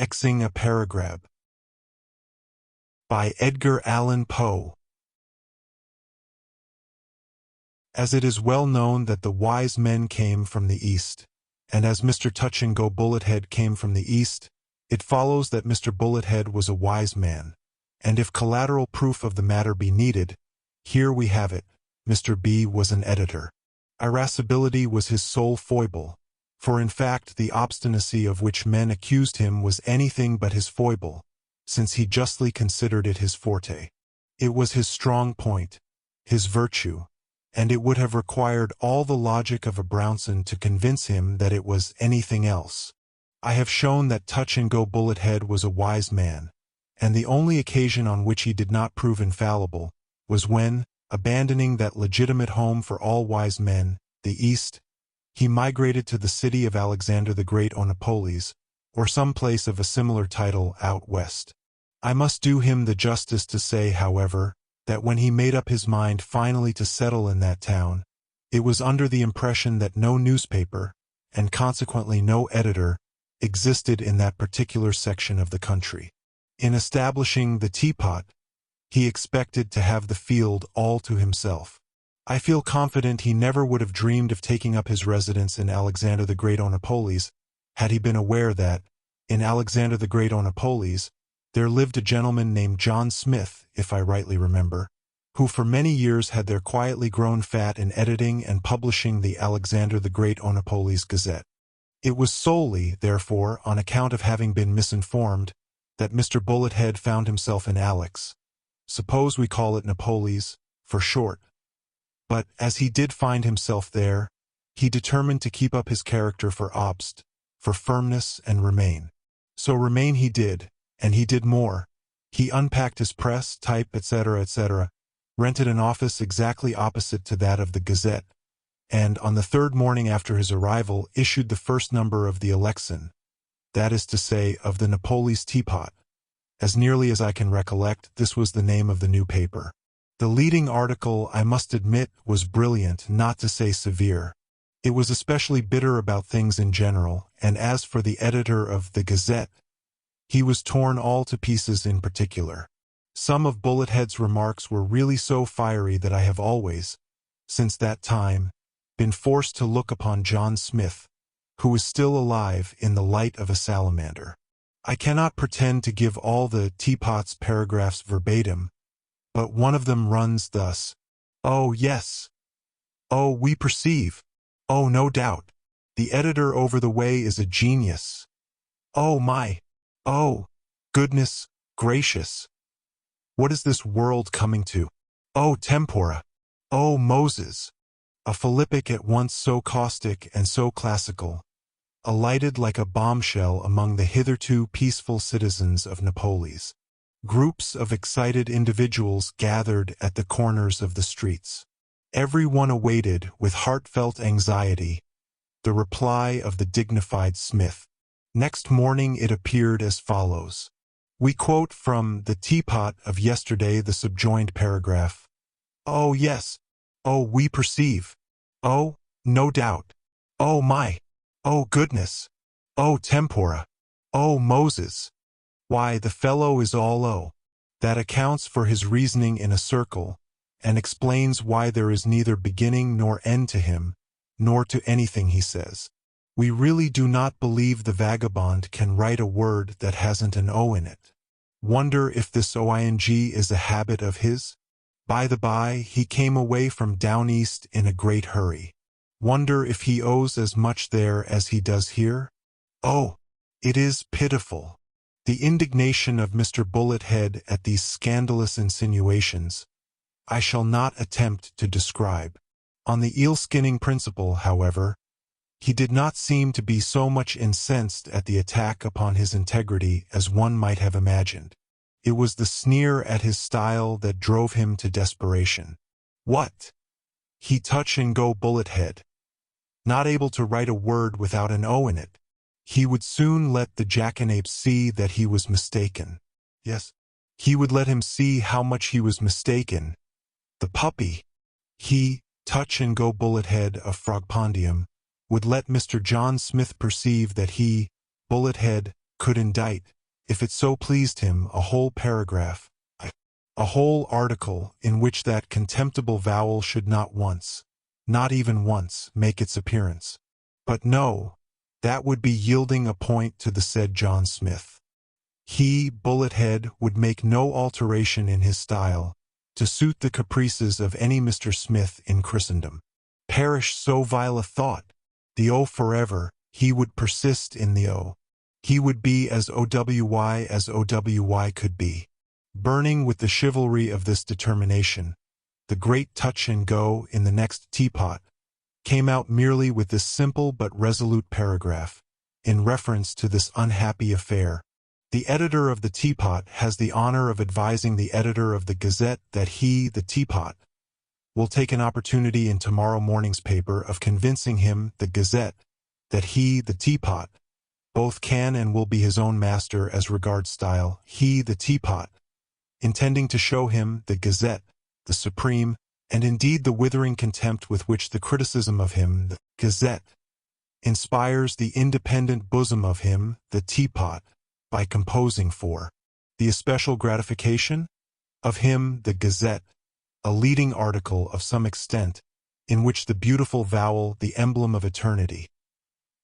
Exing a Paragrab by Edgar Allan Poe. As it is well known that the wise men came from the East, and as Mr. Touch-and-Go Bullethead came from the East, it follows that Mr. Bullethead was a wise man, and if collateral proof of the matter be needed, here we have it. Mr. B was an editor. Irascibility was his sole foible, for in fact the obstinacy of which men accused him was anything but his foible, since he justly considered it his forte. It was his strong point, his virtue, and it would have required all the logic of a Brownson to convince him that it was anything else. I have shown that Touch-and-Go Bullethead was a wise man, and the only occasion on which he did not prove infallible was when, abandoning that legitimate home for all wise men, the East, he migrated to the city of Alexander-the-Great-o-nopolis, or some place of a similar title out west. I must do him the justice to say, however, that when he made up his mind finally to settle in that town, it was under the impression that no newspaper, and consequently no editor, existed in that particular section of the country. In establishing the Teapot, he expected to have the field all to himself. I feel confident he never would have dreamed of taking up his residence in Alexander-the-Great-o-nopolis, had he been aware that, in Alexander-the-Great-o-nopolis, there lived a gentleman named John Smith, if I rightly remember, who for many years had there quietly grown fat in editing and publishing the Alexander-the-Great-o-nopolis Gazette. It was solely, therefore, on account of having been misinformed, that Mr. Bullethead found himself in Alex. Suppose we call it Nopolis, for short. But, as he did find himself there, he determined to keep up his character for obst, for firmness, and remain. So remain he did, and he did more. He unpacked his press, type, etc., etc., rented an office exactly opposite to that of the Gazette, and, on the third morning after his arrival, issued the first number of the Alexan, that is to say, of the Nopolis Teapot. As nearly as I can recollect, this was the name of the new paper. The leading article, I must admit, was brilliant, not to say severe. It was especially bitter about things in general, and as for the editor of the Gazette, he was torn all to pieces in particular. Some of Bullethead's remarks were really so fiery that I have always, since that time, been forced to look upon John Smith, who is still alive, in the light of a salamander. I cannot pretend to give all the Teapot's paragraphs verbatim, but one of them runs thus: "Oh, yes. Oh, we perceive. Oh, no doubt. The editor over the way is a genius. Oh, my. Oh, goodness gracious. What is this world coming to? Oh, tempora. Oh, Moses." A philippic at once so caustic and so classical, alighted like a bombshell among the hitherto peaceful citizens of Nopolis. Groups of excited individuals gathered at the corners of the streets. Every one awaited, with heartfelt anxiety, the reply of the dignified Smith. Next morning it appeared as follows. We quote from the Teapot of yesterday the subjoined paragraph. "Oh, yes. Oh, we perceive. Oh, no doubt. Oh, my. Oh, goodness. Oh, tempora. Oh, Moses. Why, the fellow is all oh." That accounts for his reasoning in a circle, and explains why there is neither beginning nor end to him, nor to anything he says. We really do not believe the vagabond can write a word that hasn't an O in it. Wonder if this OING is a habit of his? By the by, he came away from down east in a great hurry. Wonder if he owes as much there as he does here? Oh, it is pitiful. The indignation of Mr. Bullethead at these scandalous insinuations I shall not attempt to describe. On the eel-skinning principle, however, he did not seem to be so much incensed at the attack upon his integrity as one might have imagined. It was the sneer at his style that drove him to desperation. What? He Touch-and-Go Bullethead, not able to write a word without an O in it. He would soon let the jackanapes see that he was mistaken. Yes, he would let him see how much he was mistaken. The puppy, he, Touch-and-Go Bullethead of Frogpondium, would let Mr. John Smith perceive that he, Bullethead, could indite, if it so pleased him, a whole paragraph, a whole article, in which that contemptible vowel should not once, not even once, make its appearance. But no, that would be yielding a point to the said John Smith. He, Bullethead, would make no alteration in his style, to suit the caprices of any Mr. Smith in Christendom. Perish so vile a thought! The O forever, he would persist in the O. He would be as OWY could be. Burning with the chivalry of this determination, the great Touch and Go, in the next teapot, came out merely with this simple but resolute paragraph, in reference to this unhappy affair. The editor of the Teapot has the honor of advising the editor of the Gazette that he, the Teapot, will take an opportunity in tomorrow morning's paper of convincing him, the Gazette, that he, the Teapot, both can and will be his own master as regards style. He, the Teapot, intending to show him, the Gazette, the supreme, and indeed the withering contempt with which the criticism of him, the Gazette, inspires the independent bosom of him, the Teapot, by composing for the especial gratification of him, the Gazette, a leading article of some extent, in which the beautiful vowel, the emblem of eternity,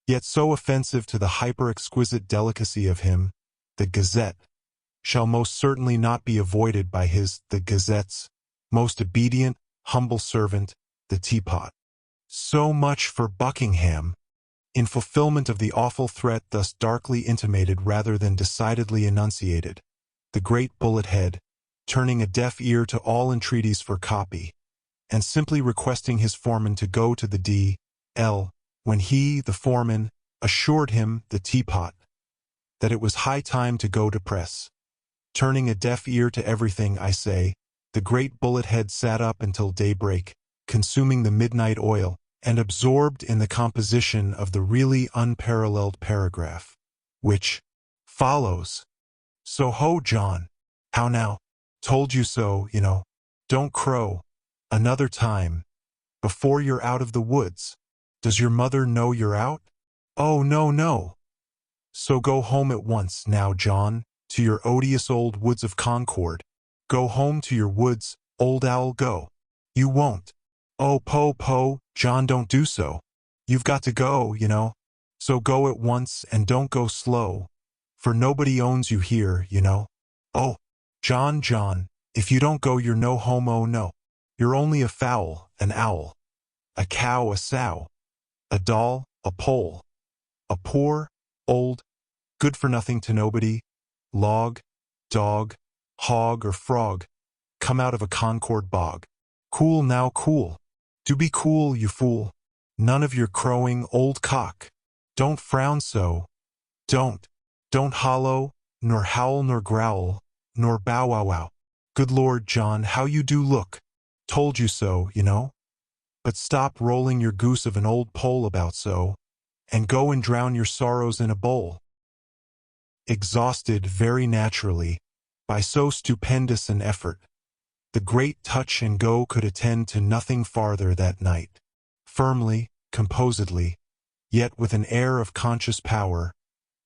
yet so offensive to the hyper-exquisite delicacy of him, the Gazette, shall most certainly not be avoided by his, the Gazette's, most obedient, humble servant, the Teapot. So much for Buckingham. In fulfillment of the awful threat thus darkly intimated rather than decidedly enunciated, the great Bullethead, turning a deaf ear to all entreaties for copy, and simply requesting his foreman to go to the D.L., when he, the foreman, assured him, the Teapot, that it was high time to go to press. Turning a deaf ear to everything, I say, the great Bullethead sat up until daybreak, consuming the midnight oil, and absorbed in the composition of the really unparalleled paragraph, which follows. So ho, John. How now? Told you so, you know. Don't crow. Another time. Before you're out of the woods. Does your mother know you're out? Oh, no, no. So go home at once, now, John, to your odious old woods of Concord. Go home to your woods, old owl, go. You won't. Oh, Poe, John, don't do so. You've got to go, you know. So go at once and don't go slow, for nobody owns you here, you know. Oh, John, if you don't go you're no homo, no. You're only a fowl, an owl, a cow, a sow, a doll, a pole, a poor, old, good-for-nothing to nobody, log, dog, hog, or frog, come out of a Concord bog. Cool now, cool. Do be cool, you fool. None of your crowing, old cock. Don't frown so. Don't hollow, nor howl, nor growl, nor bow-wow-wow. Good Lord, John, how you do look. Told you so, you know. But stop rolling your goose of an old pole about so, and go and drown your sorrows in a bowl. Exhausted, very naturally, by so stupendous an effort, the great Touch and Go could attend to nothing farther that night. Firmly, composedly, yet with an air of conscious power,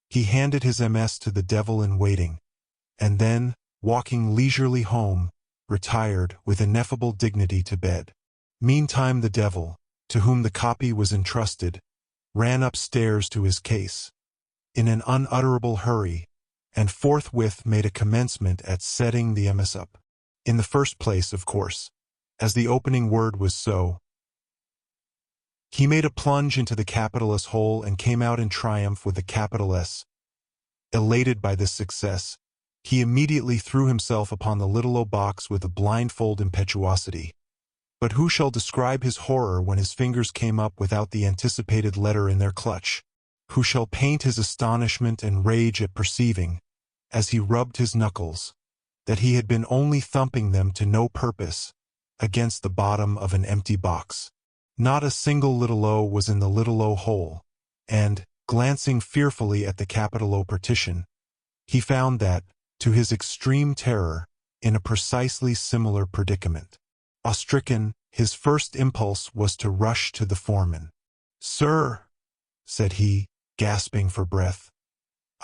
he handed his MS to the devil in waiting, and then, walking leisurely home, retired with ineffable dignity to bed. Meantime the devil, to whom the copy was entrusted, ran upstairs to his case, in an unutterable hurry, and forthwith made a commencement at setting the MS up. In the first place, of course, as the opening word was so, he made a plunge into the capital S hole and came out in triumph with a capital S. Elated by this success, he immediately threw himself upon the little O box with a blindfold impetuosity. But who shall describe his horror when his fingers came up without the anticipated letter in their clutch? Who shall paint his astonishment and rage at perceiving, as he rubbed his knuckles, that he had been only thumping them to no purpose, against the bottom of an empty box. Not a single little O was in the little O hole, and, glancing fearfully at the capital O partition, he found that, to his extreme terror, in a precisely similar predicament. Awe-stricken, his first impulse was to rush to the foreman. "Sir," said he, gasping for breath,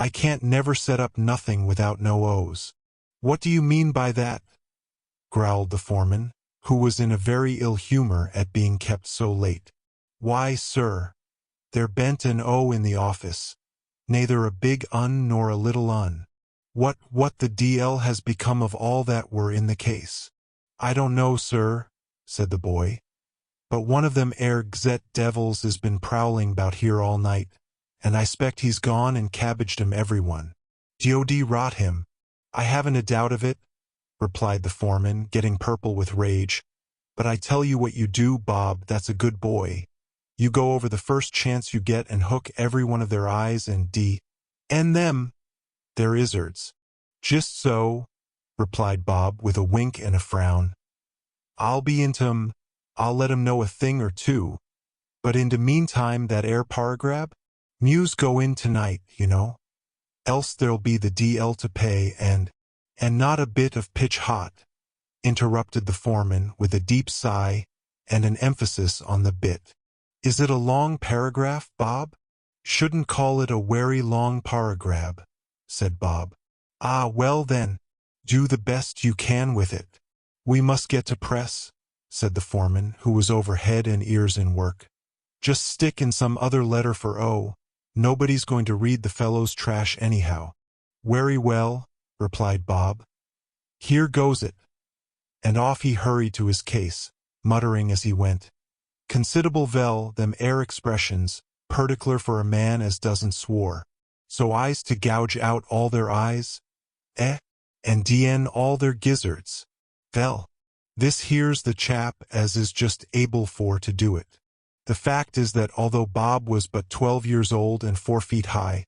I can't never set up nothing without no O's. What do you mean by that? Growled the foreman, who was in a very ill humor at being kept so late. Why, sir, there ben't an O in the office, neither a big un nor a little un. What the DL has become of all that were in the case? I don't know, sir, said the boy, but one of them gzet devils has been prowling 'bout here all night, and I 'spect he's gone and cabbaged 'em everyone. Dod rot him. I haven't a doubt of it, replied the foreman, getting purple with rage. But I tell you what you do, Bob, that's a good boy. You go over the first chance you get and hook every one of their eyes and end them. Their izzards. Just so, replied Bob with a wink and a frown. I'll be into 'em. I'll let 'em know a thing or two. But in the meantime that Paragrab? News go in tonight, you know. Else there'll be the DL to pay and not a bit of pitch hot, interrupted the foreman with a deep sigh and an emphasis on the bit. Is it a long paragraph, Bob? Shouldn't call it a very long paragrab, said Bob. Ah, well then, do the best you can with it. We must get to press, said the foreman, who was over head and ears in work. Just stick in some other letter for O. Nobody's going to read the fellow's trash anyhow. Very well, replied Bob. Here goes it. And off he hurried to his case, muttering as he went. Considerable vel, them expressions, particular for a man as doesn't swore. So eyes to gouge out all their eyes? And dn all their gizzards. Vel. This here's the chap as is just able for to do it. The fact is that although Bob was but 12 years old and 4 feet high,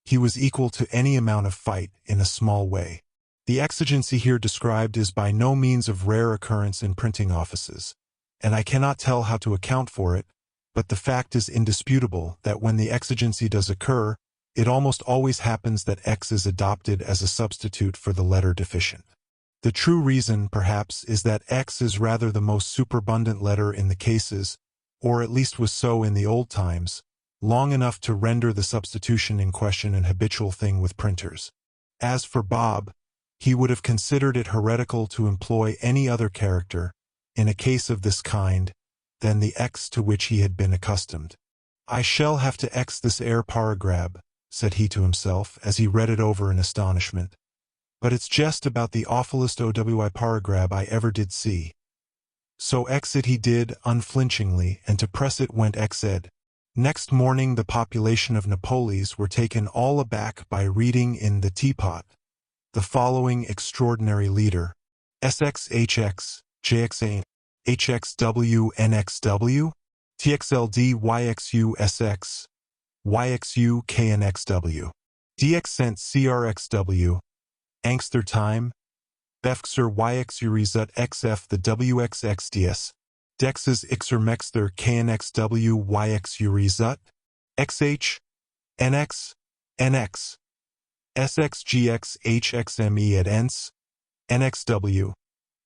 he was equal to any amount of fight in a small way. The exigency here described is by no means of rare occurrence in printing offices, and I cannot tell how to account for it, but the fact is indisputable that when the exigency does occur, it almost always happens that X is adopted as a substitute for the letter deficient. The true reason, perhaps, is that X is rather the most superabundant letter in the cases, or at least was so in the old times, long enough to render the substitution in question an habitual thing with printers. As for Bob, he would have considered it heretical to employ any other character, in a case of this kind, than the X to which he had been accustomed. I shall have to X this paragrab, said he to himself, as he read it over in astonishment. But it's just about the awfulest OWI paragrab I ever did see. So X it he did, unflinchingly, and to press it went Xed. Next morning the population of Napolis were taken all aback by reading in the teapot the following extraordinary leader. SXHX, JXA, HXW, NXW, TXLD, YXU, SX, YXU, KNXW, DXcent, CRXW, Angster time, Befxer, YXU, Resut, XF, the WXXDS, Dexes, Ixer, Mexter, KNXW, YXU, Resut, XH, NX, NX, SXGX, HXME at ENS, NXW,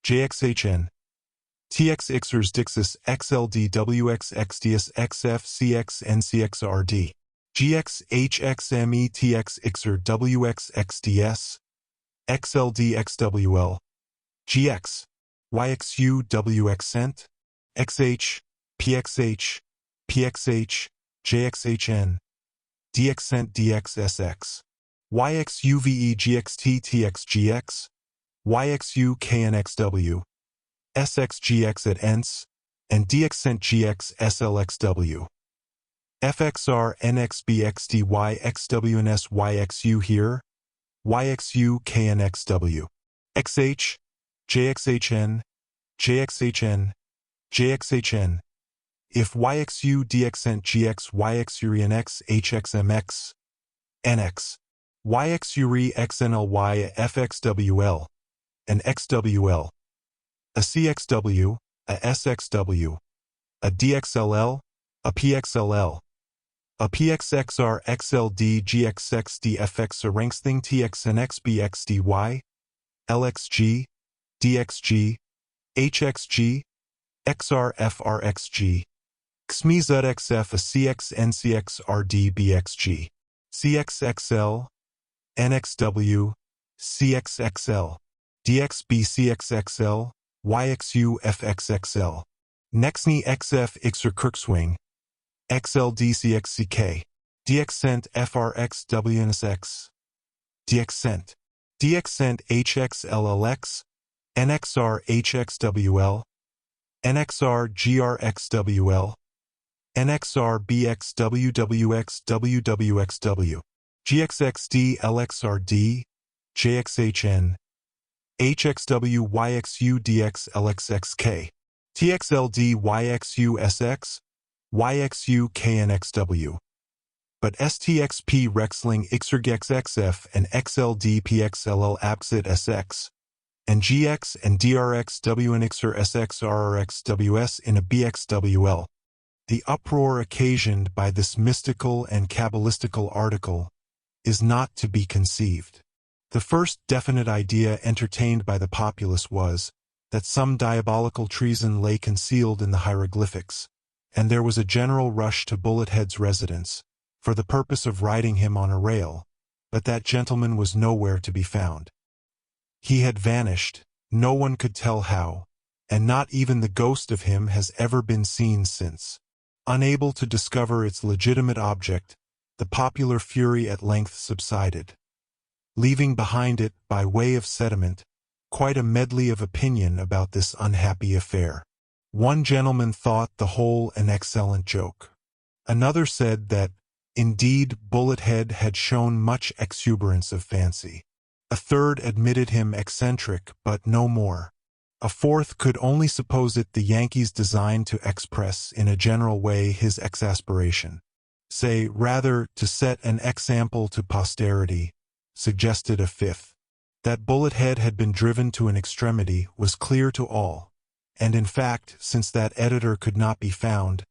JXHN, TX Ixers Dixis XLD WXXDS XF CX NCXRD, GX HXME TX Ixer WXXDS, XLD XWL, GX, YXU WXcent, XH, PXH, PXH, JXHN, DXcent DXSX, YXUVE GXT TXGX, YXU KNXW, SXGX at ENS, and DXcent GX SLXW. FXR NXBXDY XWNS YXU here, YXU KNXW, XH, JXHN, JXHN, JXHN. If YXU DXcent GX YXURINX HXMX, NX, YXURI XNLY FXWL, and XWL. A CXW, a SXW, a DXLL, a PXLL, a PXXR XLD GXXD FX Arrangsthing TXNXBXDY, LXG, DXG, HXG, XRFRXG, XMEZUD XF a CXNCXRD BXG, CXXL, NXW, CXXL, DXB CXXL, YXU FXXL, Nextny XF Ixer Kirkswing, XLDCXCK, DXcent FRXWNSX, DXcent, DXcent HXLLX, NXR HXWL, NXR GRXWL, NXR BXWWXWWXW, GXXD LXRD, JXHN, HXW YXU DX LXXK, TXLD YXU SX, YXU KNXW. But STXP Rexling XRGXXF and XLD PXLL Abxit SX, and GX and DRX WNXR SXRRXWS in a BXWL. The uproar occasioned by this mystical and cabalistical article is not to be conceived. The first definite idea entertained by the populace was that some diabolical treason lay concealed in the hieroglyphics, and there was a general rush to Bullethead's residence, for the purpose of riding him on a rail, but that gentleman was nowhere to be found. He had vanished, no one could tell how, and not even the ghost of him has ever been seen since. Unable to discover its legitimate object, the popular fury at length subsided, leaving behind it, by way of sediment, quite a medley of opinion about this unhappy affair. One gentleman thought the whole an excellent joke. Another said that, indeed, Bullethead had shown much exuberance of fancy. A third admitted him eccentric, but no more. A fourth could only suppose it the Yankees' design to express in a general way his exasperation. Say, rather, to set an example to posterity, suggested a fifth. That Bullethead had been driven to an extremity was clear to all, and in fact, since that editor could not be found,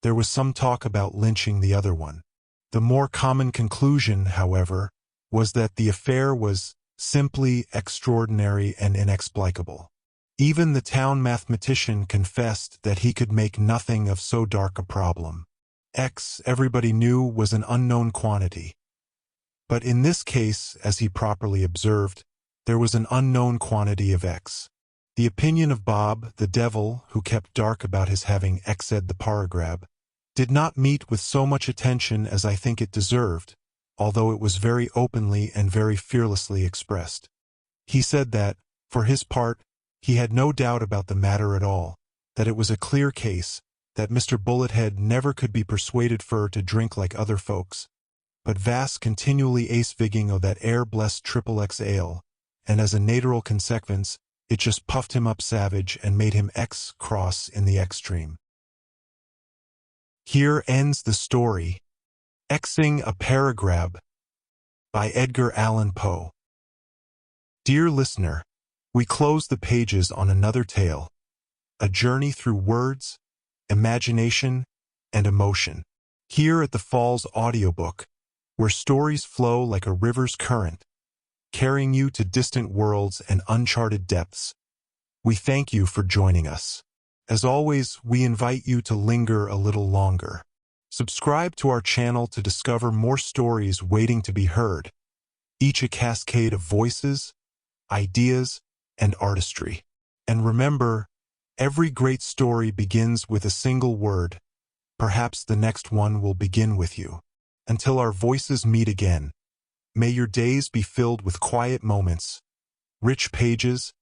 there was some talk about lynching the other one. The more common conclusion, however, was that the affair was simply extraordinary and inexplicable. Even the town mathematician confessed that he could make nothing of so dark a problem. X, everybody knew, was an unknown quantity. But in this case, as he properly observed, there was an unknown quantity of X. The opinion of Bob, the devil, who kept dark about his having X'd the Paragrab, did not meet with so much attention as I think it deserved, although it was very openly and very fearlessly expressed. He said that, for his part, he had no doubt about the matter at all, that it was a clear case, that Mr. Bullethead never could be persuaded for to drink like other folks, but Vass continually ace-vigging o' that air blessed triple X ale, and as a natural consequence, it just puffed him up savage and made him X-cross in the extreme. Here ends the story, Xing a Paragrab, by Edgar Allan Poe. Dear listener, we close the pages on another tale, a journey through words, imagination, and emotion. Here at the Falls Audiobook, where stories flow like a river's current, carrying you to distant worlds and uncharted depths, we thank you for joining us. As always, we invite you to linger a little longer. Subscribe to our channel to discover more stories waiting to be heard, each a cascade of voices, ideas, and artistry. And remember, every great story begins with a single word. Perhaps the next one will begin with you. Until our voices meet again, may your days be filled with quiet moments, rich pages,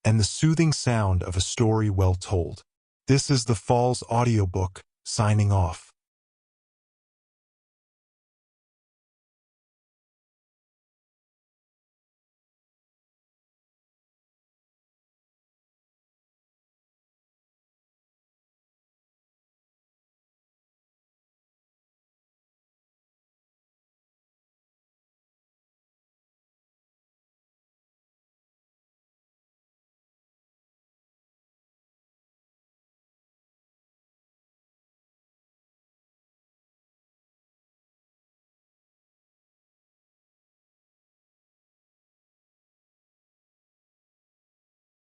and the soothing sound of a story well told. This is the Falls Audiobook, signing off.